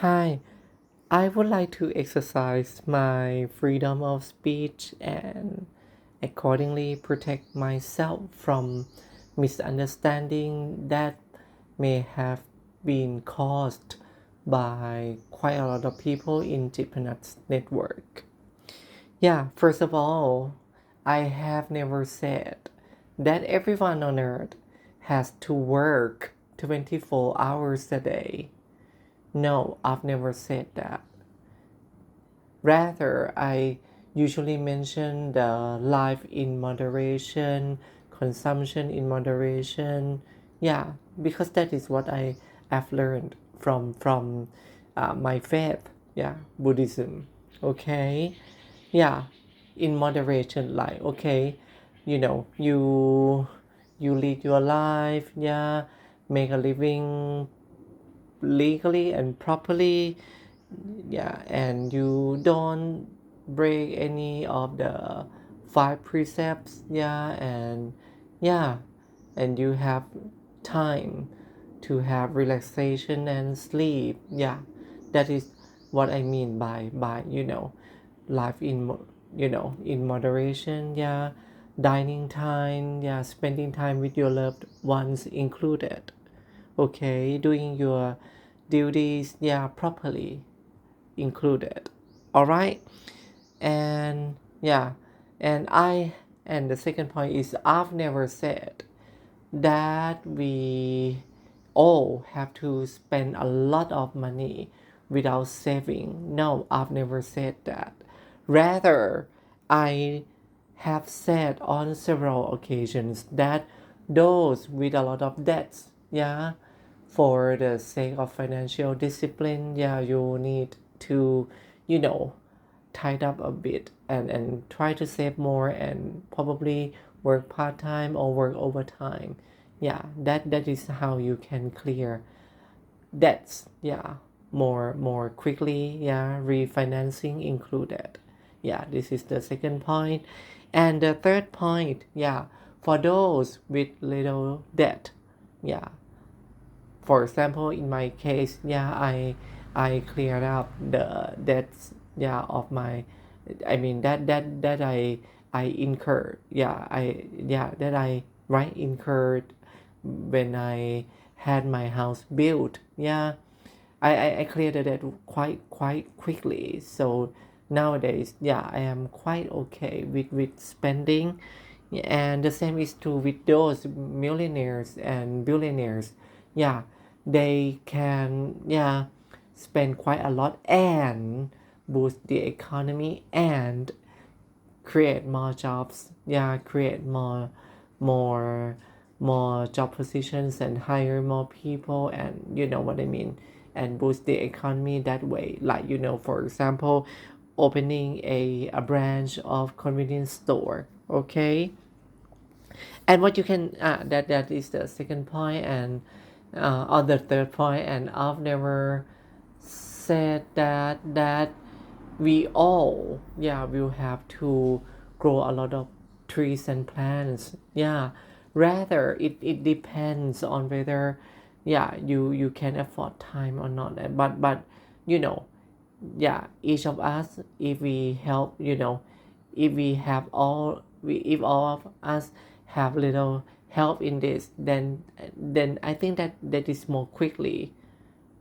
Hi, I would like to exercise my freedom of speech and accordingly protect myself from misunderstanding that may have been caused by quite a lot of people in Jitpanat's network. Yeah, first of all, I have never said that everyone on earth has to work 24 hours a day. No, I've never said that. Rather, I usually mention the life in moderation, consumption in moderation. Yeah, because that is what I have learned from my faith. Yeah, Buddhism. Okay. Yeah, in moderation, like okay, you lead your life. Yeah, make a living legally and properly, yeah, and you don't break any of the five precepts, yeah, and yeah, and you have time to have relaxation and sleep. Yeah, that is what I mean by life in moderation. Yeah, dining time, yeah, spending time with your loved ones included. Okay, doing your duties, yeah, properly included. All right. And yeah, and I and the second point is I've never said that we all have to spend a lot of money without saving. No, I've never said that. Rather, I have said on several occasions that those with a lot of debts, yeah, for the sake of financial discipline, yeah, you need to, you know, tied up a bit and try to save more and probably work part-time or work overtime. Yeah, that is how you can clear debts. Yeah, more quickly. Yeah, refinancing included. Yeah, this is the second point. And the third point, yeah, for those with little debt, yeah, for example, in my case, yeah, I cleared up the debts, yeah, of my, I mean that I incurred, yeah, that I right incurred when I had my house built. Yeah, I cleared the debt quite quickly. So nowadays, yeah, I am quite okay with spending. And the same is true with those millionaires and billionaires. Yeah, they can, yeah, spend quite a lot and boost the economy and create more jobs. Yeah, create more more job positions and hire more people, and you know what I mean, and boost the economy that way. Like, for example, opening a branch of convenience store. Okay, and what you can, that is the second point. And on the third point, and I've never said that we all, yeah, will have to grow a lot of trees and plants. Yeah, rather it depends on whether, yeah, you can afford time or not. But you know yeah, each of us, if we help, if we have all we if all of us have little help in this, then I think that is more quickly,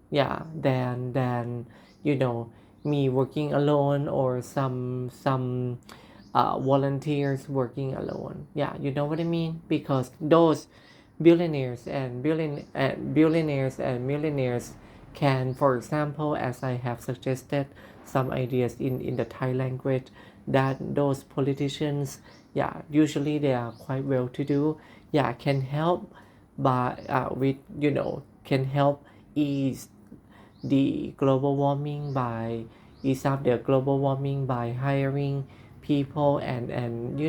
yeah, than you know me working alone or some volunteers working alone. Yeah, you know what I mean, because those billionaires and millionaires can, for example, as I have suggested some ideas in the Thai language, that those politicians, yeah, usually they are quite well to do, yeah, can help by with can help ease the global warming by ease up the global warming by hiring people and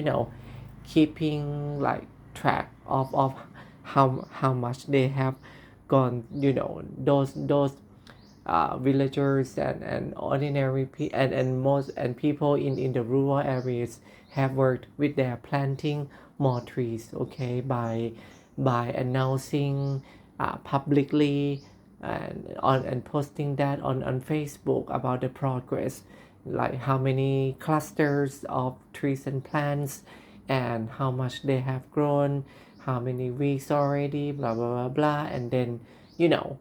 keeping like track of how much they have gone, those villagers and ordinary and most and people in the rural areas have worked with their planting more trees. Okay, by announcing publicly and posting that on Facebook about the progress, like how many clusters of trees and plants and how much they have grown, how many weeks already, blah blah blah blah, and then you know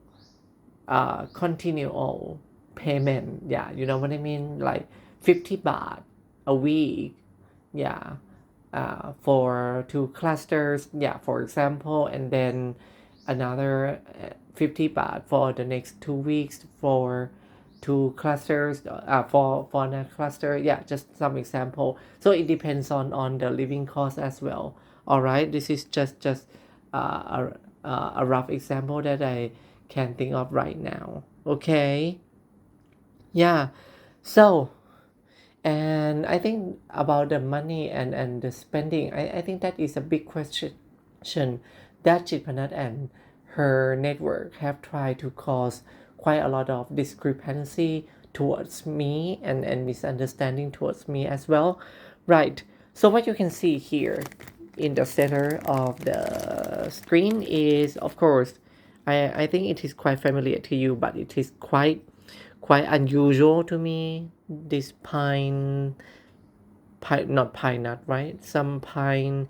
continual payment. Yeah, you know what I mean, like 50 baht a week. Yeah, for 2 clusters, yeah, for example, and then another 50 baht for the next 2 weeks for 2 clusters, for a cluster. Yeah, just some example. So it depends on the living cost as well. All right, this is just a rough example that I can think of right now. Okay, yeah. So, and I think about the money and the spending, I think that is a big question that Jitpanat and her network have tried to cause quite a lot of discrepancy towards me and misunderstanding towards me as well. Right. So what you can see here in the center of the screen is, of course, I think it is quite familiar to you, but it is quite unusual to me. This pine, not pine nut, right? Some pine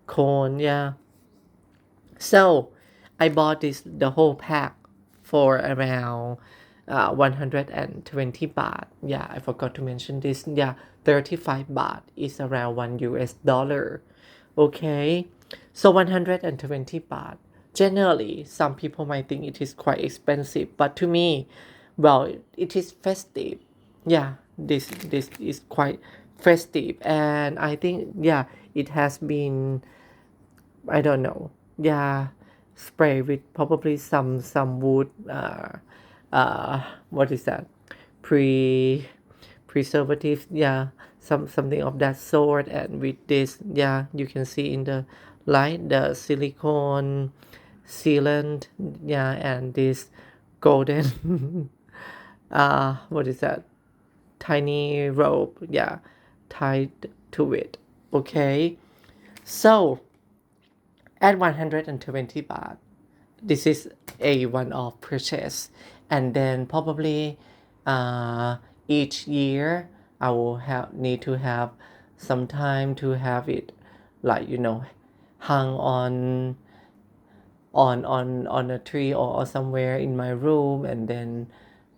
cone, yeah. So I bought the whole pack for around 120 baht. Yeah, I forgot to mention this. Yeah, 35 baht is around $1. Okay, so 120 baht. Generally, some people might think it is quite expensive, but to me, well, it is festive. Yeah, this is quite festive, and I think, yeah, it has been, I don't know, yeah, spray with probably some wood, what is that, pre preservative, yeah, something of that sort. And with this, yeah, you can see in the light the silicone sealant, yeah, and this golden what is that, tiny rope, yeah, tied to it. Okay, so at 120 baht, this is a one-off purchase, and then probably each year I will need to have some time to have it, like, hung on a tree, or somewhere in my room. And then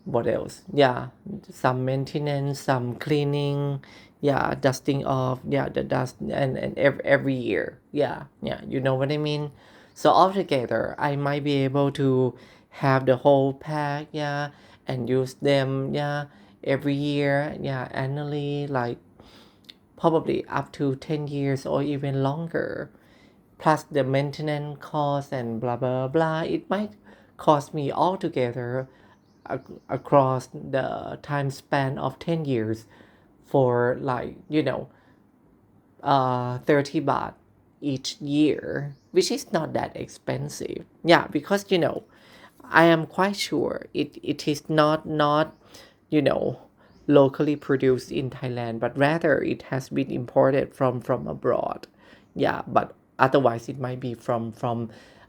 what else, yeah, some maintenance, some cleaning, yeah, dusting off, yeah, the dust, and every year, yeah, you know what I mean. So altogether I might be able to have the whole pack, yeah, and use them, yeah, every year, yeah, annually, like probably up to 10 years or even longer, plus the maintenance cost and blah blah blah. It might cost me altogether across the time span of 10 years for, like, 30 baht each year, which is not that expensive. Yeah, because I am quite sure it is not you know locally produced in Thailand, but rather it has been imported from abroad. Yeah, but otherwise it might be from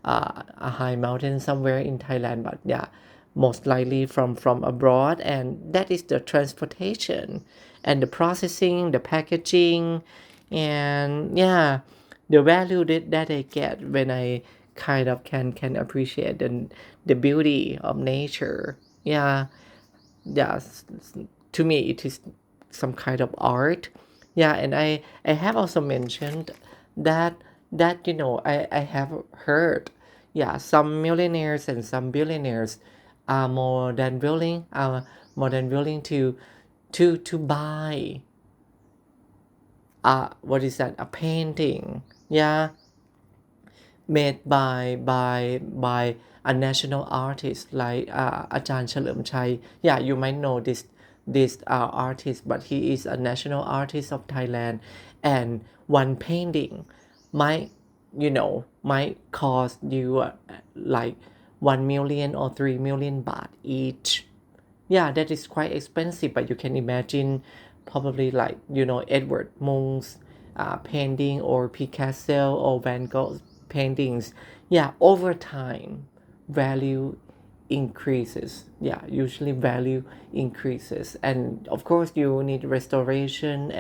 a high mountain somewhere in Thailand, but yeah, most likely from abroad. And that is the transportation and the processing, the packaging, and yeah, the value that I get when I kind of can appreciate the beauty of nature. Yeah, yes, to me it is some kind of art. Yeah, and I have also mentioned that I have heard, yeah, some millionaires and some billionaires are more than willing to buy what is that, a painting, yeah, made by a national artist like Ajahn Cherlem Chai. Yeah, you might know this artist, but he is a national artist of Thailand, and one painting might might cost you like 1 million or 3 million baht each. Yeah, that is quite expensive, but you can imagine probably, like, Edward Munch's painting, or Picasso or Van Gogh's paintings. Yeah, over time value increases. Yeah, usually value increases, and of course you need restoration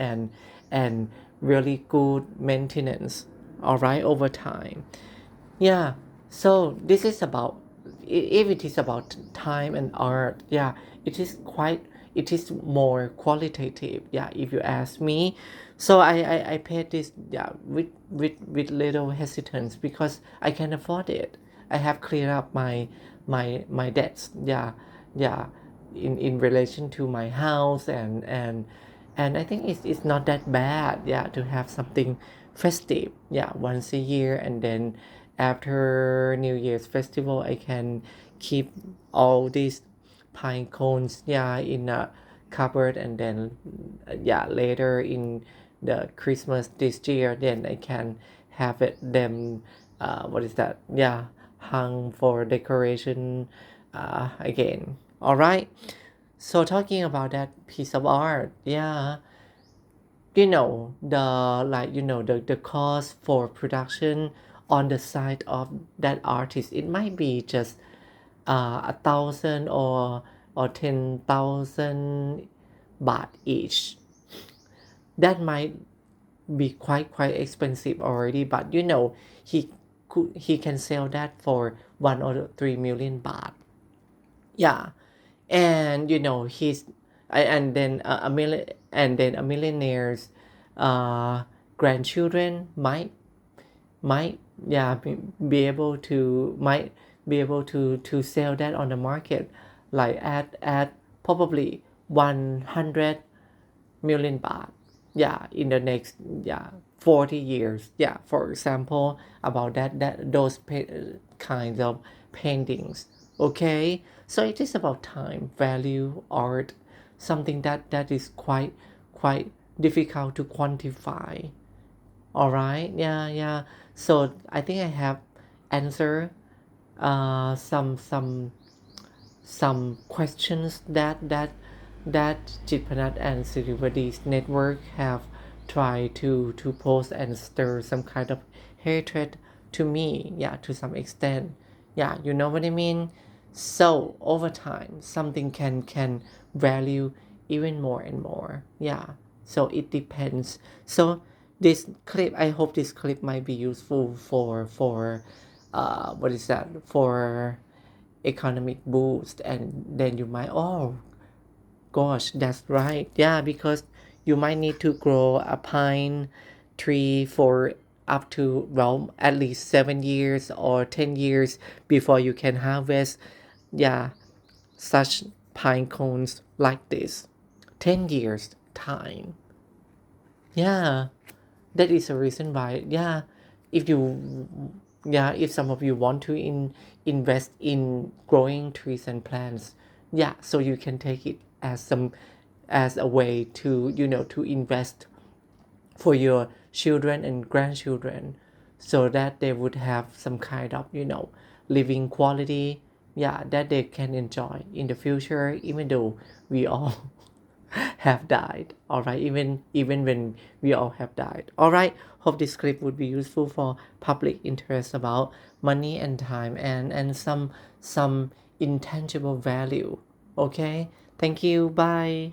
and really good maintenance, all right, over time. Yeah, so this is about, if it is about time and art, yeah, it is quite, it is more qualitative, yeah, if you ask me. So I paid this, yeah, with little hesitance because I can afford it. I have cleared up my debts, yeah, yeah, in relation to my house, and I think it's not that bad, yeah, to have something festive, yeah, once a year, and then after New Year's festival I can keep all these pine cones, yeah, in a cupboard, and then yeah, later in the Christmas this year, then I can have it them, what is that, yeah, hung for decoration again, all right. So talking about that piece of art, yeah, the cost for production on the side of that artist, it might be just 1,000 or 10,000 baht each. That might be quite expensive already, but he can sell that for 1 or 3 million baht. Yeah, and he's and then a million, and then a millionaire's grandchildren might yeah, be able to, might be able to sell that on the market, like at probably 100 million baht, yeah, in the next, yeah, 40 years, yeah, for example, about those kinds of paintings. Okay, so it is about time, value, art, something that is quite difficult to quantify, all right, yeah, yeah. So I think I have answered some questions that Jitpanat and Siriwadi's network have tried to pose and stir some kind of hatred to me, yeah, to some extent, yeah, you know what I mean. So over time something can value even more and more, yeah, so it depends. So this clip, I hope this clip might be useful for what is that, for economic boost, and then you might, oh gosh, that's right, yeah, because you might need to grow a pine tree for up to, well, at least 7 years or 10 years before you can harvest, yeah, such pine cones like this. 10 years time, yeah, that is a reason why, yeah, if you, yeah, if some of you want to invest in growing trees and plants, yeah, so you can take it as some, as a way to, to invest for your children and grandchildren, so that they would have some kind of, living quality, yeah, that they can enjoy in the future, even though we all have died, all right, even when we all have died, all right. Hope this clip would be useful for public interest about money and time, and some intangible value. Okay, thank you, bye.